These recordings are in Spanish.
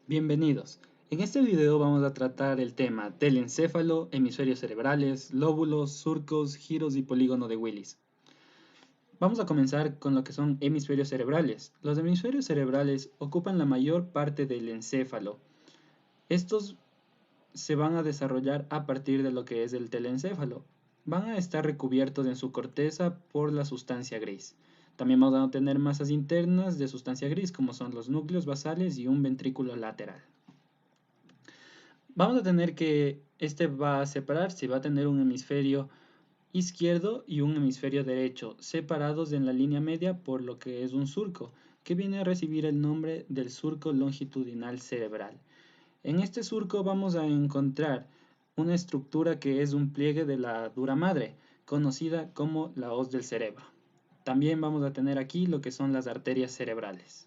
Bienvenidos. En este video vamos a tratar el tema del encéfalo, hemisferios cerebrales, lóbulos, surcos, giros y polígono de Willis. Vamos a comenzar con lo que son hemisferios cerebrales. Los hemisferios cerebrales ocupan la mayor parte del encéfalo. Estos se van a desarrollar a partir de lo que es el telencéfalo. Van a estar recubiertos en su corteza por la sustancia gris. También vamos a tener masas internas de sustancia gris, como son los núcleos basales y un ventrículo lateral. Vamos a tener que este va a separarse, va a tener un hemisferio izquierdo y un hemisferio derecho, separados en la línea media por lo que es un surco, que viene a recibir el nombre del surco longitudinal cerebral. En este surco vamos a encontrar una estructura que es un pliegue de la dura madre, conocida como la hoz del cerebro. También vamos a tener aquí lo que son las arterias cerebrales.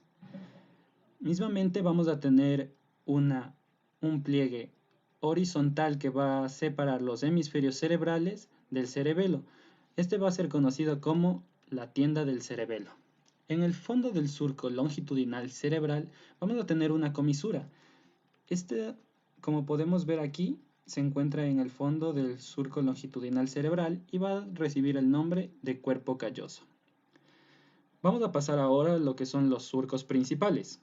Mismamente vamos a tener un pliegue horizontal que va a separar los hemisferios cerebrales del cerebelo. Este va a ser conocido como la tienda del cerebelo. En el fondo del surco longitudinal cerebral vamos a tener una comisura. Como podemos ver aquí, se encuentra en el fondo del surco longitudinal cerebral y va a recibir el nombre de cuerpo calloso. Vamos a pasar ahora a lo que son los surcos principales.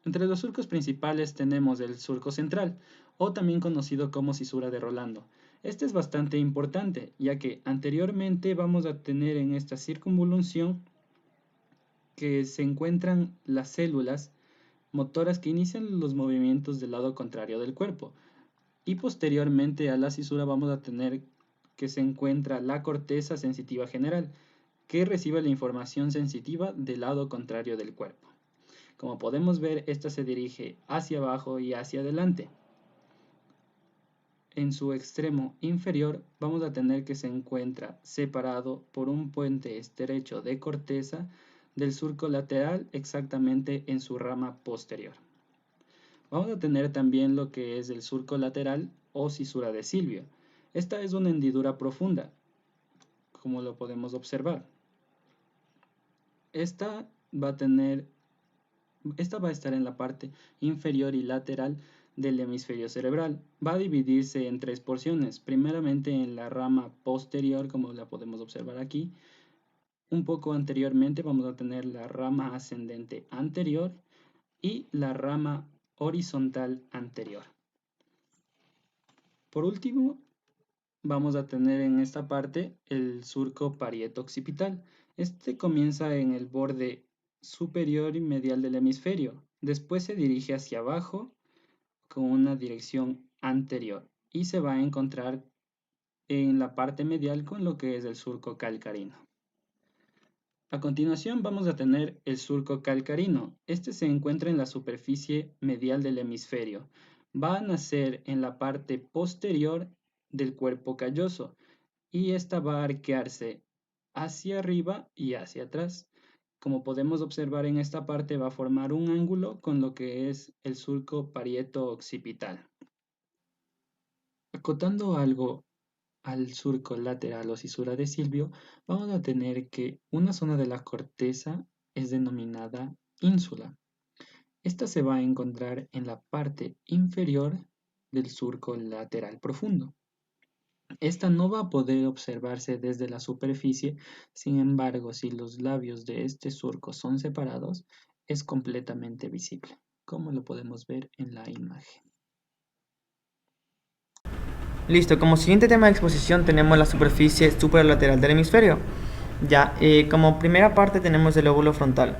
Entre los surcos principales tenemos el surco central, o también conocido como cisura de Rolando. Este es bastante importante, ya que anteriormente vamos a tener en esta circunvolución que se encuentran las células motoras que inician los movimientos del lado contrario del cuerpo. Y posteriormente a la cisura vamos a tener que se encuentra la corteza sensitiva general, que recibe la información sensitiva del lado contrario del cuerpo. Como podemos ver, esta se dirige hacia abajo y hacia adelante. En su extremo inferior vamos a tener que se encuentra separado por un puente estrecho de corteza del surco lateral exactamente en su rama posterior. Vamos a tener también lo que es el surco lateral o cisura de Silvio. Esta es una hendidura profunda, como lo podemos observar. Esta va a estar en la parte inferior y lateral del hemisferio cerebral. Va a dividirse en tres porciones. Primeramente en la rama posterior, como la podemos observar aquí. Un poco anteriormente vamos a tener la rama ascendente anterior y la rama horizontal anterior. Por último, vamos a tener en esta parte el surco parieto-occipital. Este comienza en el borde superior y medial del hemisferio. Después se dirige hacia abajo con una dirección anterior y se va a encontrar en la parte medial con lo que es el surco calcarino. A continuación vamos a tener el surco calcarino. Este se encuentra en la superficie medial del hemisferio. Va a nacer en la parte posterior del cuerpo calloso y esta va a arquearse hacia arriba y hacia atrás. Como podemos observar en esta parte va a formar un ángulo con lo que es el surco parieto-occipital. Acotando algo al surco lateral o cisura de Silvio, vamos a tener que una zona de la corteza es denominada ínsula. Esta se va a encontrar en la parte inferior del surco lateral profundo. Esta no va a poder observarse desde la superficie, sin embargo, si los labios de este surco son separados, es completamente visible, como lo podemos ver en la imagen. Listo, como siguiente tema de exposición tenemos la superficie superlateral del hemisferio. Ya, como primera parte tenemos el lóbulo frontal.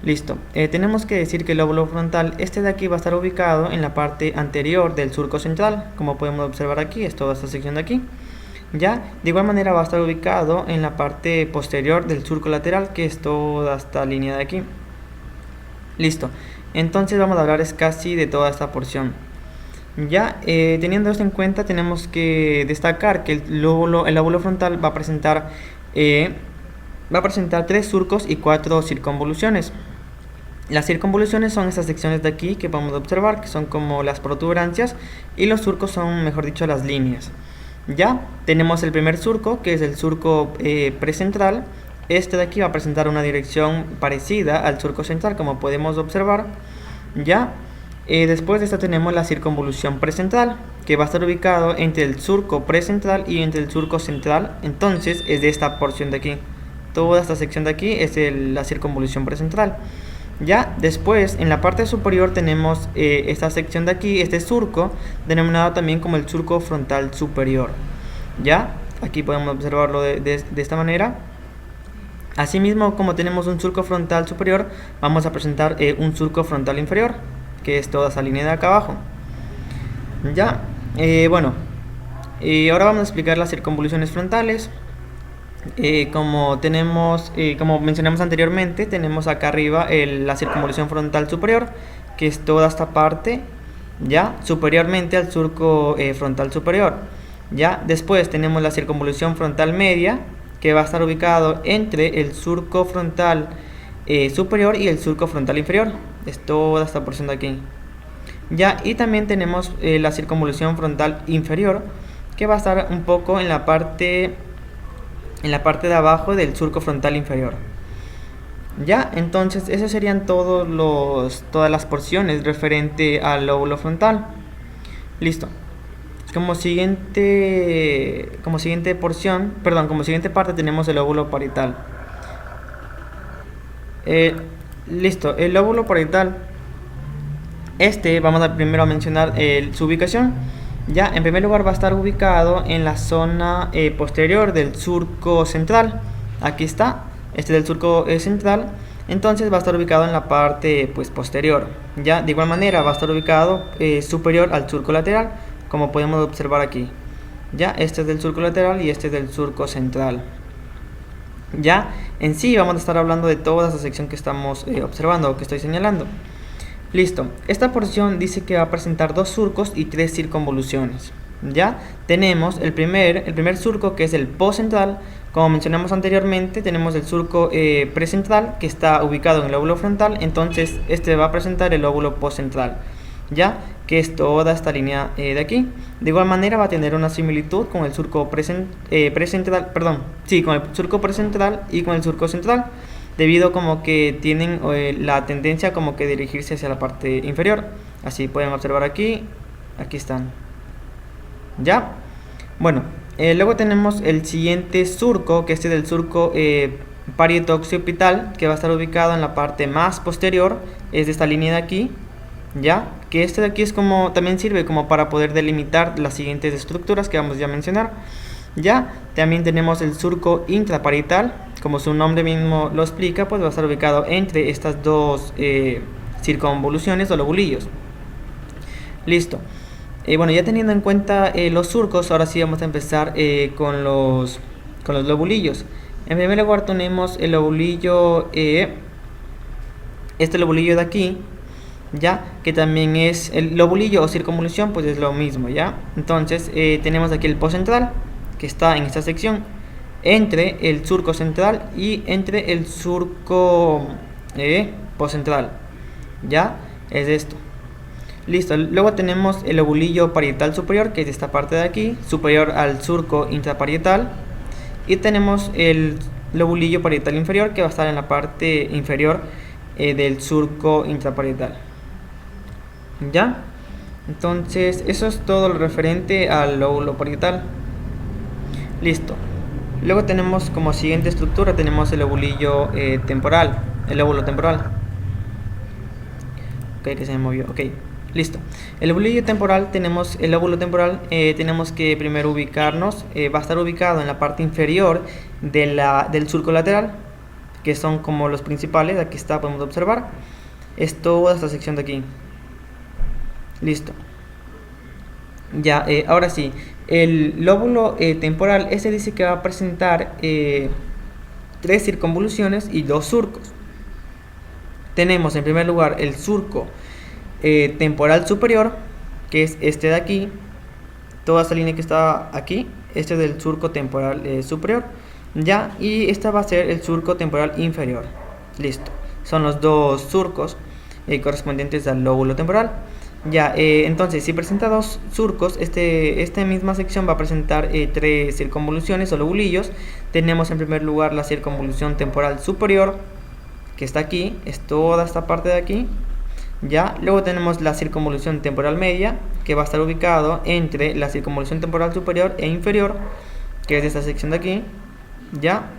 Listo, tenemos que decir que el lóbulo frontal, este de aquí va a estar ubicado en la parte anterior del surco central, como podemos observar aquí, es toda esta sección de aquí. Ya, de igual manera va a estar ubicado en la parte posterior del surco lateral, que es toda esta línea de aquí. Listo, entonces vamos a hablar casi de toda esta porción. Ya, teniendo esto en cuenta, tenemos que destacar que el lóbulo frontal va a presentar 3 surcos y 4 circunvoluciones. Las circunvoluciones son estas secciones de aquí que podemos observar, que son como las protuberancias, y los surcos son, mejor dicho, las líneas. Ya, tenemos el primer surco, que es el surco precentral. Este de aquí va a presentar una dirección parecida al surco central, como podemos observar. Ya, Después de esto tenemos la circunvolución precentral, que va a estar ubicado entre el surco precentral y entre el surco central. Entonces es de esta porción de aquí. Toda esta sección de aquí es la circunvolución precentral. Ya después, en la parte superior tenemos esta sección de aquí, este surco, denominado también como el surco frontal superior. Ya, aquí podemos observarlo de esta manera. Asimismo, como tenemos un surco frontal superior, vamos a presentar un surco frontal inferior, que es toda esa línea de acá abajo. Ya, bueno, ahora vamos a explicar las circunvoluciones frontales. Como mencionamos anteriormente, tenemos acá arriba la circunvolución frontal superior, que es toda esta parte, ya, superiormente al surco frontal superior. Ya, después tenemos la circunvolución frontal media, que va a estar ubicado entre el surco frontal superior y el surco frontal inferior. Es toda esta porción de aquí. Ya, y también tenemos la circunvolución frontal inferior, que va a estar un poco en la parte de abajo del surco frontal inferior. Ya, entonces esas serían todas las porciones referente al lóbulo frontal. Listo. Como siguiente parte tenemos el lóbulo parietal. Listo, el lóbulo parietal. Vamos a primero mencionar su ubicación. Ya, en primer lugar va a estar ubicado en la zona posterior del surco central. Aquí está, del surco central. Entonces va a estar ubicado en la parte posterior. Ya, de igual manera va a estar ubicado superior al surco lateral, como podemos observar aquí. Ya, este es del surco lateral y este es del surco central. Ya, en sí vamos a estar hablando de toda esa sección que estamos observando o que estoy señalando. Listo, esta porción dice que va a presentar 2 surcos y 3 circunvoluciones. Ya, tenemos el primer surco, que es el postcentral. Como mencionamos anteriormente, tenemos el surco precentral, que está ubicado en el lóbulo frontal. Entonces este va a presentar el lóbulo postcentral, ya, que es toda esta línea de aquí. De igual manera va a tener una similitud con el surco con el surco precentral y con el surco central, debido como que tienen la tendencia como que dirigirse hacia la parte inferior. Así pueden observar aquí están. Ya, bueno, luego tenemos el siguiente surco, que es del surco parieto-occipital, que va a estar ubicado en la parte más posterior, es de esta línea de aquí. Ya, que de aquí es también sirve como para poder delimitar las siguientes estructuras que vamos ya a mencionar. Ya, también tenemos el surco intraparietal, como su nombre mismo lo explica, pues va a estar ubicado entre estas dos circunvoluciones o lobulillos. Listo. Bueno, ya teniendo en cuenta los surcos, ahora sí vamos a empezar con los lobulillos. En primer lugar tenemos el lobulillo, este lobulillo de aquí, ya, que también es el lobulillo o circunvolución, pues es lo mismo, ya. Entonces tenemos aquí el postcentral, que está en esta sección, entre el surco central y entre el surco postcentral, ya, es esto. Listo, luego tenemos el lobulillo parietal superior, que es de esta parte de aquí, superior al surco intraparietal, y tenemos el lobulillo parietal inferior, que va a estar en la parte inferior del surco intraparietal. ¿Ya? Entonces eso es todo lo referente al lóbulo parietal. Listo. Luego tenemos como siguiente estructura, tenemos el lobulillo temporal, el lóbulo temporal. Ok, que se me movió, ok. Listo. El lobulillo temporal, tenemos tenemos que primero ubicarnos, va a estar ubicado en la parte inferior del surco lateral, que son como los principales. Aquí está, podemos observar. Es toda esta sección de aquí. Listo. Ya, ahora sí, el lóbulo temporal, dice que va a presentar 3 circunvoluciones y 2 surcos. Tenemos en primer lugar el surco temporal superior, que es este de aquí, toda esta línea que está aquí, este es del surco temporal superior, ya, y esta va a ser el surco temporal inferior. Listo, son los 2 surcos correspondientes al lóbulo temporal. Ya, entonces si presenta 2 surcos, esta misma sección va a presentar 3 circunvoluciones o lobulillos. Tenemos en primer lugar la circunvolución temporal superior, que está aquí, es toda esta parte de aquí. Ya, luego tenemos la circunvolución temporal media, que va a estar ubicado entre la circunvolución temporal superior e inferior, que es esta sección de aquí. Ya,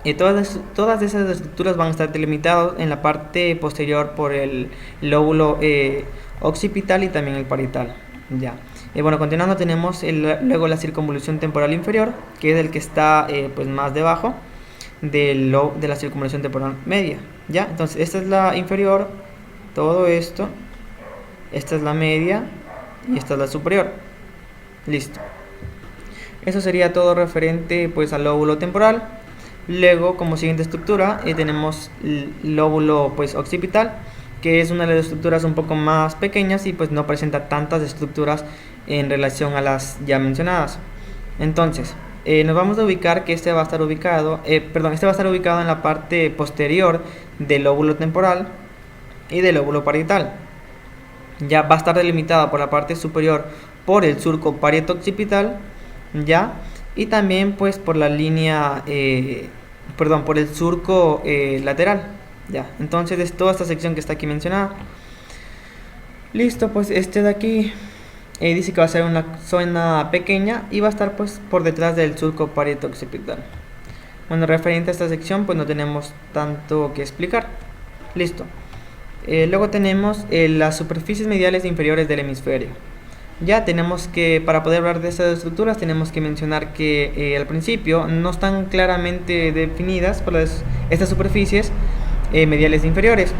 y todas esas estructuras van a estar delimitadas en la parte posterior por el lóbulo occipital y también el parietal. Ya. Bueno, continuando tenemos luego la circunvolución temporal inferior, que es el que está pues más debajo de la circunvolución temporal media. Ya, entonces esta es la inferior, todo esto, esta es la media y esta es la superior. Listo. Eso sería todo referente pues al lóbulo temporal. Luego, como siguiente estructura, tenemos el lóbulo pues occipital, que es una de las estructuras un poco más pequeñas y pues no presenta tantas estructuras en relación a las ya mencionadas. Entonces, nos vamos a ubicar que este va a estar ubicado, este va a estar ubicado en la parte posterior del lóbulo temporal y del lóbulo parietal. Ya va a estar delimitado por la parte superior por el surco parieto-occipital, ya, y también pues por la línea, por el surco lateral, ya. Entonces es toda esta sección que está aquí mencionada. Listo, pues este de aquí dice que va a ser una zona pequeña y va a estar pues por detrás del surco parieto-occipital. Bueno, referente a esta sección pues no tenemos tanto que explicar. Listo. Luego tenemos las superficies mediales inferiores del hemisferio. Ya tenemos que, para poder hablar de estas estructuras, tenemos que mencionar que al principio no están claramente definidas por estas superficies mediales inferiores.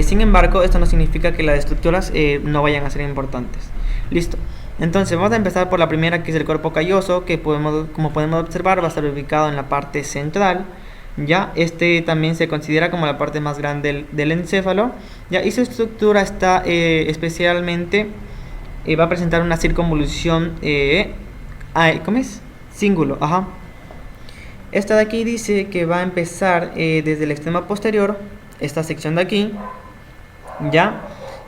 Sin embargo, esto no significa que las estructuras no vayan a ser importantes. Listo. Entonces vamos a empezar por la primera, que es el cuerpo calloso, que como podemos observar va a estar ubicado en la parte central. Ya, este también se considera como la parte más grande del encéfalo. Ya, y su estructura está especialmente va a presentar una circunvolución ¿cómo es? Cíngulo, ajá. Esta de aquí dice que va a empezar desde el extremo posterior, esta sección de aquí, ya,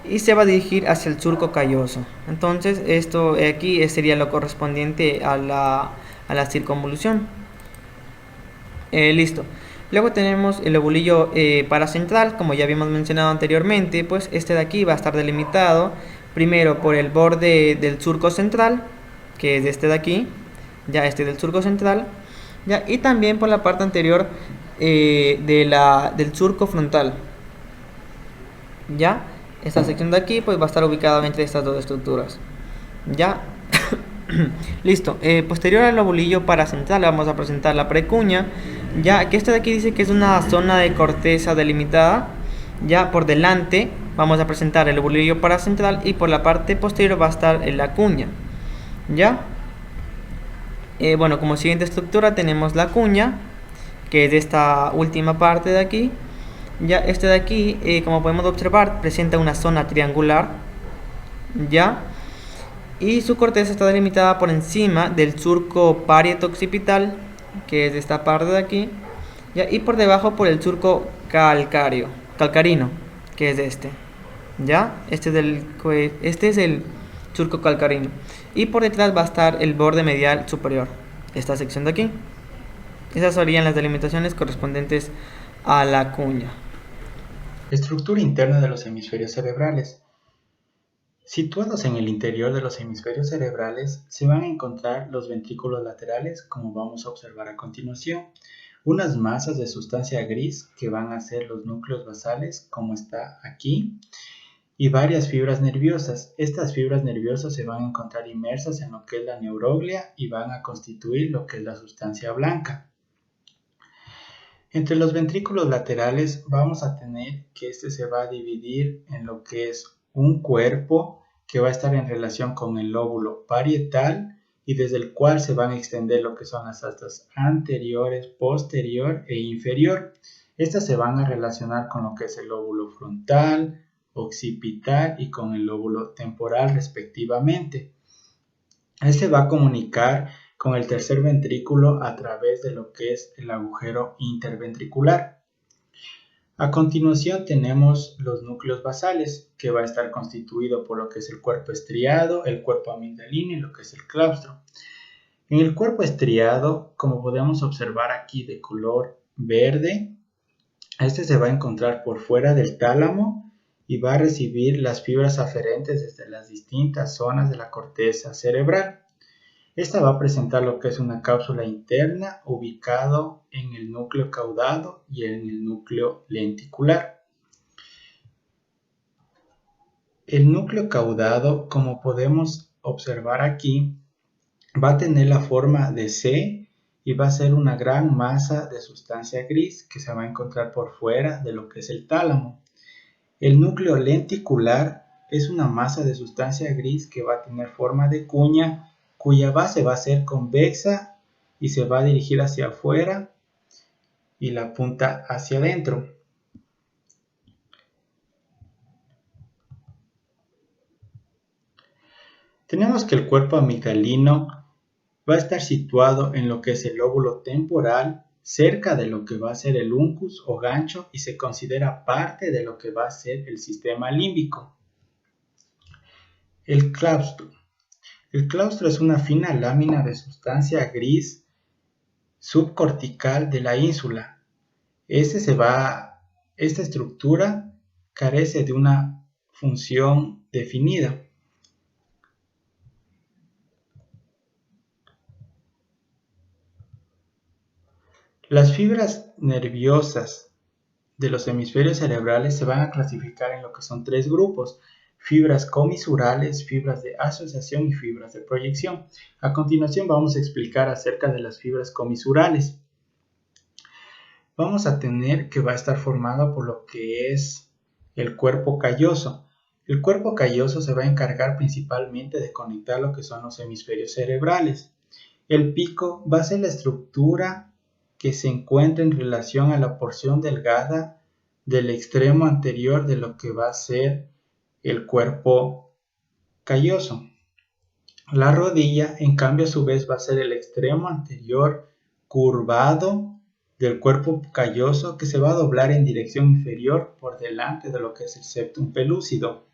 y se va a dirigir hacia el surco calloso. Entonces esto aquí sería lo correspondiente a la circunvolución. Listo. Luego tenemos el lobulillo paracentral, como ya habíamos mencionado anteriormente, pues este de aquí va a estar delimitado primero por el borde del surco central, que es este de aquí, ya este del surco central, ya, y también por la parte anterior del surco frontal. Ya, esta sección de aquí pues va a estar ubicada entre estas dos estructuras. Ya. Listo. Posterior al lobulillo paracentral vamos a presentar la precuña, ya que este de aquí dice que es una zona de corteza delimitada. Ya por delante vamos a presentar el lobulillo paracentral y por la parte posterior va a estar la cuña. Ya. Bueno, como siguiente estructura tenemos la cuña, que es de esta última parte de aquí. Ya este de aquí, como podemos observar, presenta una zona triangular. Ya. Y su corteza está delimitada por encima del surco parieto-occipital, que es de esta parte de aquí, ¿ya? Y por debajo por el surco calcarino, que es este, ¿ya? Este es el surco calcarino. Y por detrás va a estar el borde medial superior, esta sección de aquí. Esas serían las delimitaciones correspondientes a la cuña. Estructura interna de los hemisferios cerebrales. Situados en el interior de los hemisferios cerebrales se van a encontrar los ventrículos laterales, como vamos a observar a continuación, unas masas de sustancia gris que van a ser los núcleos basales, como está aquí, y varias fibras nerviosas. Estas fibras nerviosas se van a encontrar inmersas en lo que es la neuroglia y van a constituir lo que es la sustancia blanca. Entre los ventrículos laterales vamos a tener que este se va a dividir en lo que es un cuerpo que va a estar en relación con el lóbulo parietal y desde el cual se van a extender lo que son las astas anteriores, posterior e inferior. Estas se van a relacionar con lo que es el lóbulo frontal, occipital y con el lóbulo temporal respectivamente. Este va a comunicar con el tercer ventrículo a través de lo que es el agujero interventricular. A continuación tenemos los núcleos basales, que va a estar constituido por lo que es el cuerpo estriado, el cuerpo amigdalino y lo que es el claustro. En el cuerpo estriado, como podemos observar aquí de color verde, este se va a encontrar por fuera del tálamo y va a recibir las fibras aferentes desde las distintas zonas de la corteza cerebral. Esta va a presentar lo que es una cápsula interna ubicado en el núcleo caudado y en el núcleo lenticular. El núcleo caudado, como podemos observar aquí, va a tener la forma de C y va a ser una gran masa de sustancia gris que se va a encontrar por fuera de lo que es el tálamo. El núcleo lenticular es una masa de sustancia gris que va a tener forma de cuña, cuya base va a ser convexa y se va a dirigir hacia afuera y la punta hacia adentro. Tenemos que el cuerpo amigdalino va a estar situado en lo que es el lóbulo temporal, cerca de lo que va a ser el uncus o gancho, y se considera parte de lo que va a ser el sistema límbico. El claustro. El claustro es una fina lámina de sustancia gris subcortical de la ínsula. Esta estructura carece de una función definida. Las fibras nerviosas de los hemisferios cerebrales se van a clasificar en lo que son 3 grupos: fibras comisurales, fibras de asociación y fibras de proyección. A continuación vamos a explicar acerca de las fibras comisurales. Vamos a tener que va a estar formado por lo que es el cuerpo calloso. El cuerpo calloso se va a encargar principalmente de conectar lo que son los hemisferios cerebrales. El pico va a ser la estructura que se encuentra en relación a la porción delgada del extremo anterior de lo que va a ser el cuerpo calloso. La rodilla, en cambio, a su vez va a ser el extremo anterior curvado del cuerpo calloso, que se va a doblar en dirección inferior por delante de lo que es el septum pelúcido.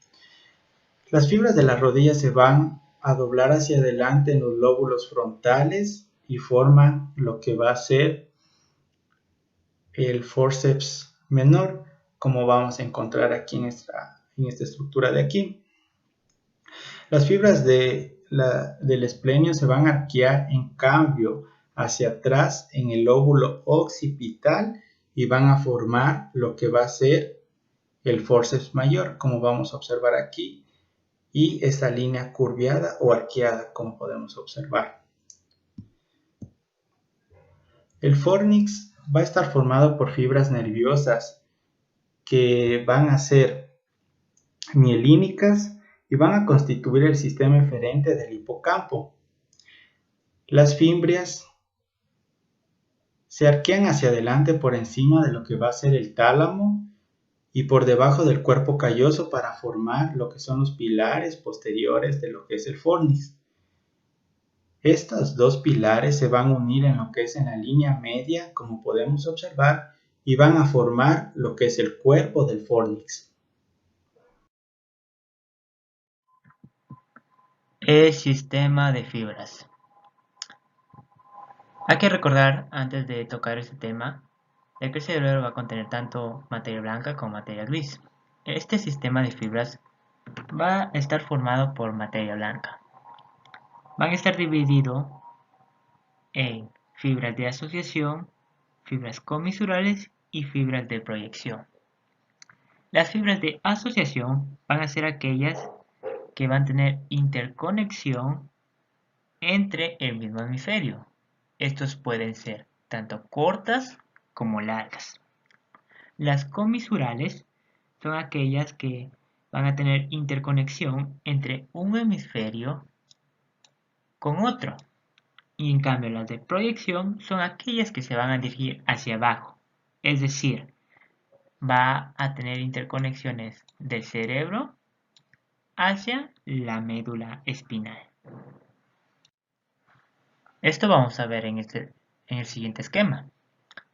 Las fibras de la rodilla se van a doblar hacia adelante en los lóbulos frontales y forman lo que va a ser el forceps menor, como vamos a encontrar aquí en esta estructura de aquí. Las fibras del esplenio se van a arquear en cambio hacia atrás en el lóbulo occipital y van a formar lo que va a ser el forceps mayor, como vamos a observar aquí, y esta línea curviada o arqueada, como podemos observar. El fornix va a estar formado por fibras nerviosas que van a ser mielínicas y van a constituir el sistema eferente del hipocampo. Las fimbrias se arquean hacia adelante por encima de lo que va a ser el tálamo y por debajo del cuerpo calloso para formar lo que son los pilares posteriores de lo que es el fornix. Estos dos pilares se van a unir en lo que es en la línea media, como podemos observar, y van a formar lo que es el cuerpo del fornix. El sistema de fibras. Hay que recordar, antes de tocar este tema, de que el cerebro va a contener tanto materia blanca como materia gris. Este sistema de fibras va a estar formado por materia blanca. Van a estar divididos en fibras de asociación, fibras comisurales y fibras de proyección. Las fibras de asociación van a ser aquellas que van a tener interconexión entre el mismo hemisferio. Estos pueden ser tanto cortas como largas. Las comisurales son aquellas que van a tener interconexión entre un hemisferio con otro. Y en cambio las de proyección son aquellas que se van a dirigir hacia abajo. Es decir, va a tener interconexiones del cerebro hacia la médula espinal. Esto vamos a ver en el siguiente esquema,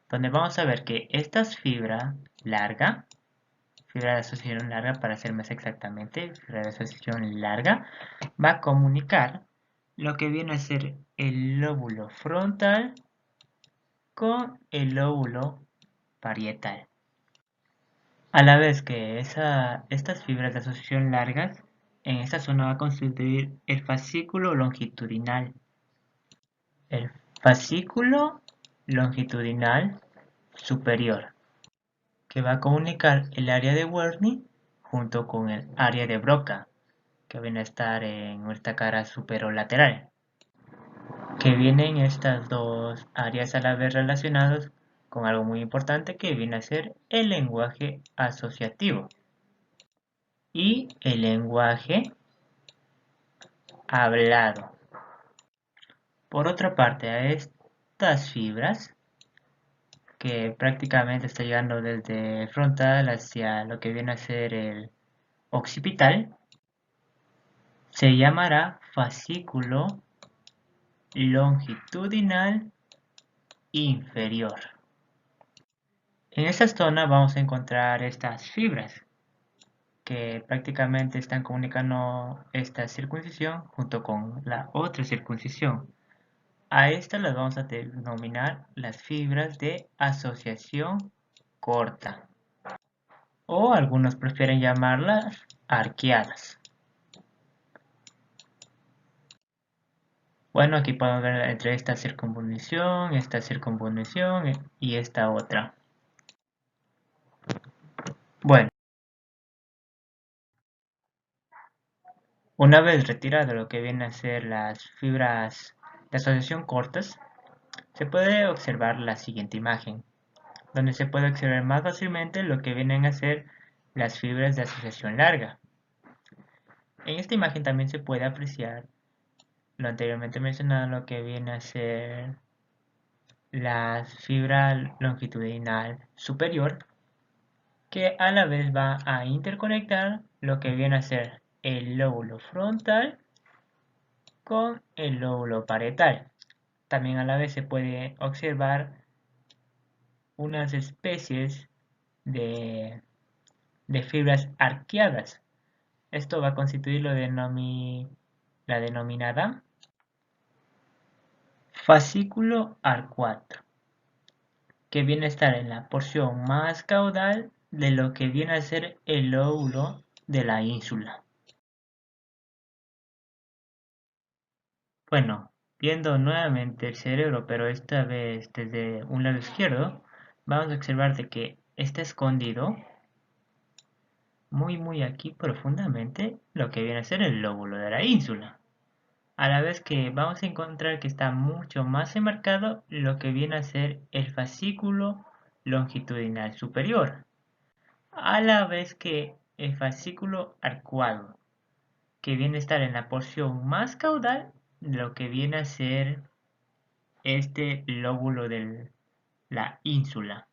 donde vamos a ver que esta fibra larga, fibra de asociación larga para ser más exactamente, fibra de asociación larga, va a comunicar lo que viene a ser el lóbulo frontal con el lóbulo parietal. A la vez que estas fibras de asociación largas, en esta zona va a constituir el fascículo longitudinal. El fascículo longitudinal superior, que va a comunicar el área de Wernicke junto con el área de Broca, que viene a estar en nuestra cara superolateral, que vienen estas dos áreas a la vez relacionados con algo muy importante que viene a ser el lenguaje asociativo y el lenguaje hablado. Por otra parte, a estas fibras, que prácticamente está llegando desde el frontal hacia lo que viene a ser el occipital, se llamará fascículo longitudinal inferior. En esta zona vamos a encontrar estas fibras que prácticamente están comunicando esta circuncisión junto con la otra circuncisión. A estas las vamos a denominar las fibras de asociación corta, o algunos prefieren llamarlas arqueadas. Bueno, aquí podemos ver entre esta circunvolución y esta otra. Bueno, una vez retirado lo que viene a ser las fibras de asociación cortas, se puede observar la siguiente imagen, donde se puede observar más fácilmente lo que vienen a ser las fibras de asociación larga. En esta imagen también se puede apreciar lo anteriormente mencionado, lo que viene a ser la fibra longitudinal superior, que a la vez va a interconectar lo que viene a ser el lóbulo frontal con el lóbulo parietal. También a la vez se puede observar unas especies de fibras arqueadas. Esto va a constituir la denominada fascículo arcuado, que viene a estar en la porción más caudal de lo que viene a ser el lóbulo de la ínsula. Bueno, viendo nuevamente el cerebro, pero esta vez desde un lado izquierdo, vamos a observar de que está escondido muy aquí profundamente lo que viene a ser el lóbulo de la ínsula. A la vez que vamos a encontrar que está mucho más enmarcado lo que viene a ser el fascículo longitudinal superior, a la vez que el fascículo arcuado, que viene a estar en la porción más caudal de lo que viene a ser este lóbulo de la ínsula.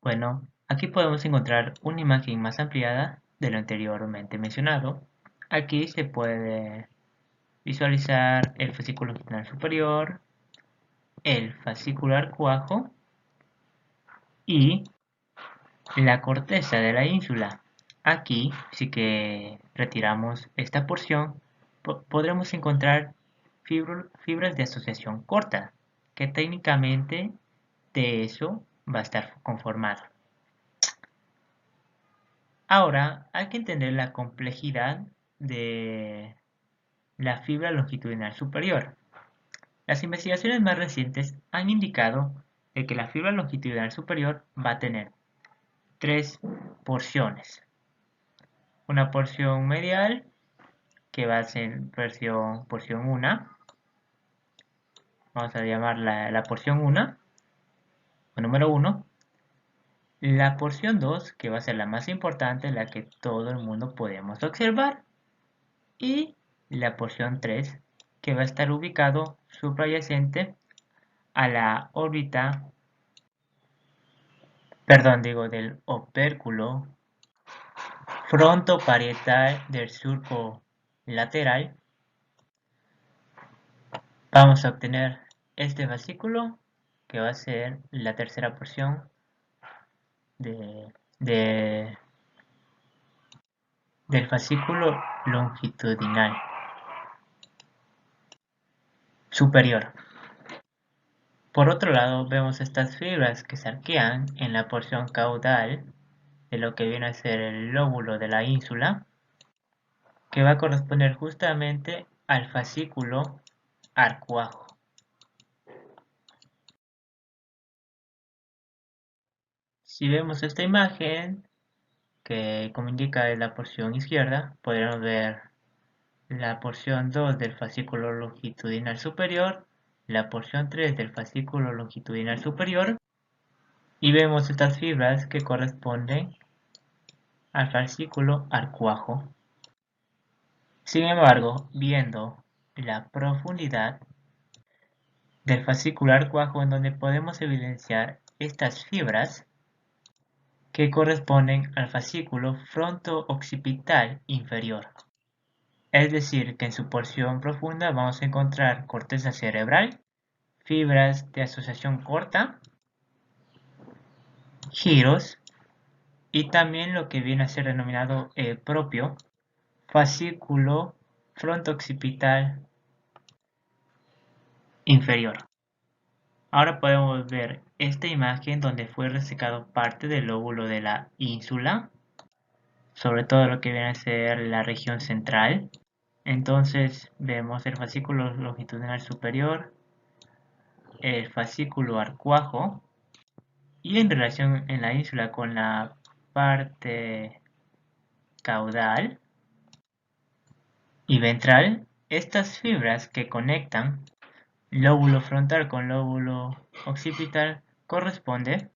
Bueno, aquí podemos encontrar una imagen más ampliada de lo anteriormente mencionado. Aquí se puede visualizar el fascículo longitudinal superior, el fascículo arcuajo y la corteza de la ínsula. Aquí, si que retiramos esta porción, podremos encontrar fibras de asociación corta, que técnicamente de eso va a estar conformado. Ahora hay que entender la complejidad de la fibra longitudinal superior. Las investigaciones más recientes han indicado de que la fibra longitudinal superior va a tener tres porciones. Una porción medial, que va a ser porción 1. Vamos a llamarla la porción 1, o número 1. La porción 2, que va a ser la más importante, la que todo el mundo podemos observar. Y la porción 3, que va a estar ubicado subyacente a la órbita, del opérculo frontoparietal del surco lateral. Vamos a obtener este fascículo, que va a ser la tercera porción del fascículo longitudinal superior. Por otro lado, vemos estas fibras que se arquean en la porción caudal de lo que viene a ser el lóbulo de la ínsula, que va a corresponder justamente al fascículo arcuajo. Si vemos esta imagen, que como indica es la porción izquierda, podremos ver la porción 2 del fascículo longitudinal superior, la porción 3 del fascículo longitudinal superior, y vemos estas fibras que corresponden al fascículo arcuajo. Sin embargo, viendo la profundidad del fascículo arcuajo, en donde podemos evidenciar estas fibras que corresponden al fascículo fronto-occipital inferior. Es decir, que en su porción profunda vamos a encontrar corteza cerebral, fibras de asociación corta, giros y también lo que viene a ser denominado el propio fascículo fronto-occipital inferior. Ahora podemos ver esta imagen donde fue resecado parte del lóbulo de la ínsula, sobre todo lo que viene a ser la región central. Entonces vemos el fascículo longitudinal superior, el fascículo arcuajo, y en relación en la ínsula con la parte caudal y ventral, estas fibras que conectan lóbulo frontal con lóbulo occipital corresponde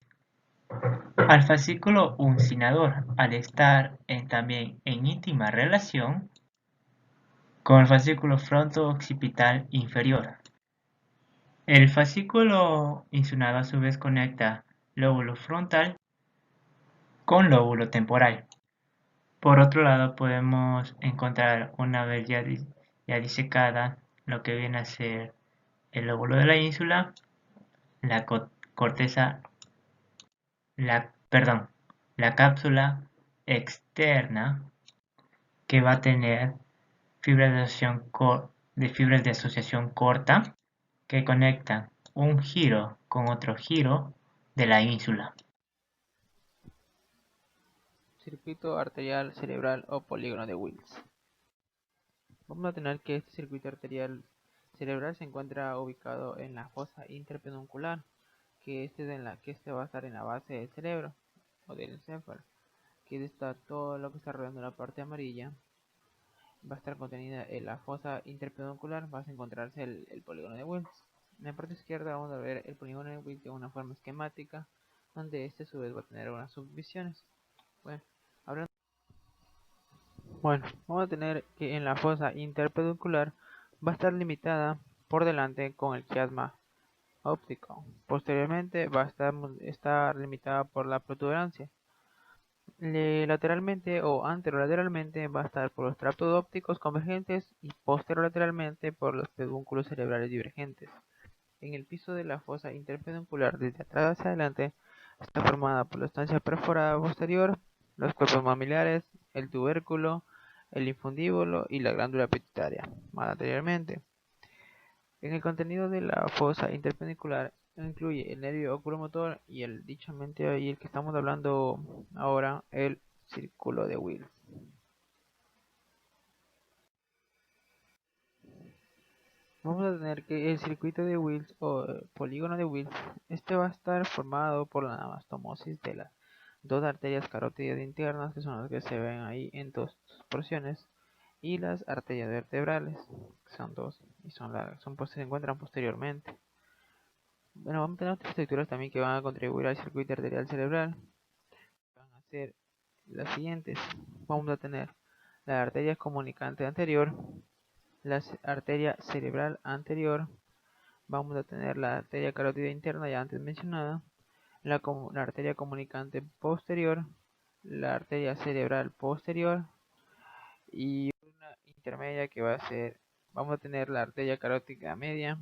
al fascículo uncinador, al estar también en íntima relación con el fascículo fronto-occipital inferior. El fascículo uncinador a su vez conecta lóbulo frontal con lóbulo temporal. Por otro lado, podemos encontrar, una vez ya disecada, lo que viene a ser el lóbulo de la ínsula, la corteza, la cápsula externa, que va a tener fibras de asociación corta que conectan un giro con otro giro de la ínsula. Circuito arterial cerebral o polígono de Wills. Vamos a tener que este circuito arterial cerebral se encuentra ubicado en la fosa interpeduncular, que este va a estar en la base del cerebro o del encéfalo, que está todo lo que está rodeando la parte amarilla. Va a estar contenida en la fosa interpeduncular, vas a encontrarse el polígono de Wills. En la parte izquierda vamos a ver el polígono de Wills de una forma esquemática, donde este a su vez va a tener unas subdivisiones. Bueno, vamos a tener que en la fosa interpeduncular va a estar limitada por delante con el quiasma óptico. Posteriormente va a estar limitada por la protuberancia. Lateralmente o anterolateralmente va a estar por los traptos ópticos convergentes y posterolateralmente por los pedúnculos cerebrales divergentes. En el piso de la fosa interpeduncular, desde atrás hacia adelante, está formada por la estancia perforada posterior, los cuerpos mamilares, el tubérculo, el infundíbulo y la glándula pituitaria, más anteriormente. En el contenido de la fosa interpendicular incluye el nervio oculomotor y el que estamos hablando ahora, el círculo de Wills. Vamos a tener que el circuito de Wills o polígono de Wills, este va a estar formado por la anastomosis de las dos arterias carótidas internas, que son las que se ven ahí en dos porciones, y las arterias vertebrales, que son dos y son largas, se encuentran posteriormente. Bueno, vamos a tener otras estructuras también que van a contribuir al circuito arterial cerebral. Van a ser las siguientes. Vamos a tener la arteria comunicante anterior, la arteria cerebral anterior, vamos a tener la arteria carótida interna ya antes mencionada, la arteria comunicante posterior, la arteria cerebral posterior y una intermedia que va a ser, vamos a tener la arteria carótida media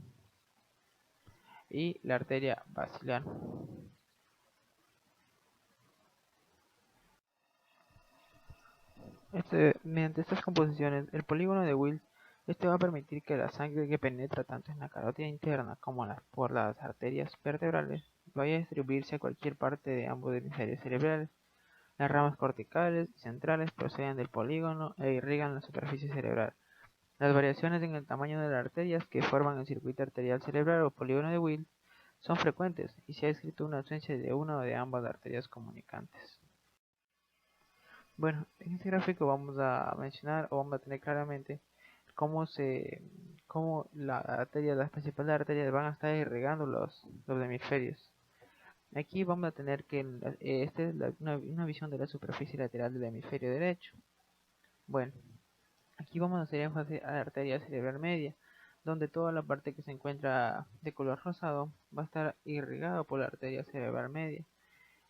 y la arteria basilar. Mediante estas composiciones, el polígono de Wills Este va a permitir que la sangre que penetra tanto en la carótida interna como por las arterias vertebrales vaya a distribuirse a cualquier parte de ambos hemisferios cerebrales. Las ramas corticales y centrales proceden del polígono e irrigan la superficie cerebral. Las variaciones en el tamaño de las arterias que forman el circuito arterial cerebral o polígono de Wills son frecuentes y se ha descrito una ausencia de una o de ambas arterias comunicantes. Bueno, en este gráfico vamos a mencionar o vamos a tener claramente cómo las principales arterias van a estar irrigando los hemisferios. Aquí vamos a tener que esta es una visión de la superficie lateral del hemisferio derecho. Bueno, aquí vamos a hacer énfasis a la arteria cerebral media, donde toda la parte que se encuentra de color rosado va a estar irrigada por la arteria cerebral media.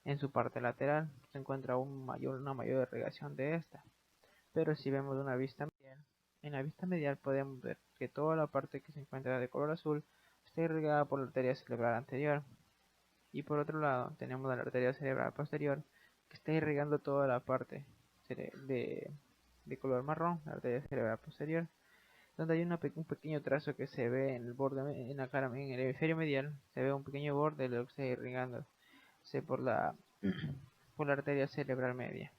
En su parte lateral se encuentra una mayor irrigación de esta. Pero si vemos una vista medial, en la vista medial podemos ver que toda la parte que se encuentra de color azul está irrigada por la arteria cerebral anterior. Y por otro lado tenemos la arteria cerebral posterior que está irrigando toda la parte de color marrón, la arteria cerebral posterior, donde hay un pequeño trazo que se ve en el borde, en el hemisferio medial, se ve un pequeño borde de lo que está irrigando por la arteria cerebral media.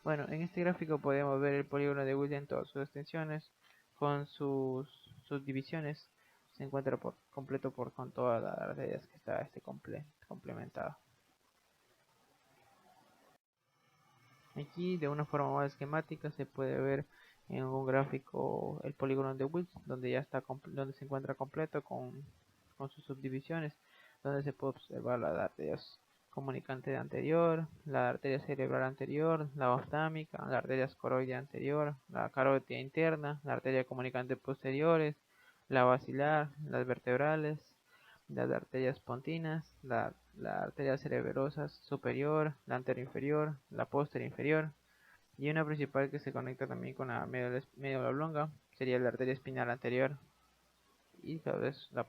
Bueno, en este gráfico podemos ver el polígono de Wills en todas sus extensiones, con sus divisiones. Se encuentra completo con todas las arterias que está complementado. Aquí de una forma más esquemática se puede ver en un gráfico el polígono de Wills, donde ya está donde se encuentra completo con sus subdivisiones, donde se puede observar las arterias comunicante anterior, la arteria cerebral anterior, la oftámica, la arteria escoroide anterior, la carótida interna, la arteria comunicante posteriores, la basilar, las vertebrales, las arterias pontinas, la arteria cerebrosa superior, la anteroinferior, la posterior inferior, y una principal que se conecta también con la media oblonga sería la arteria espinal anterior, y tal vez la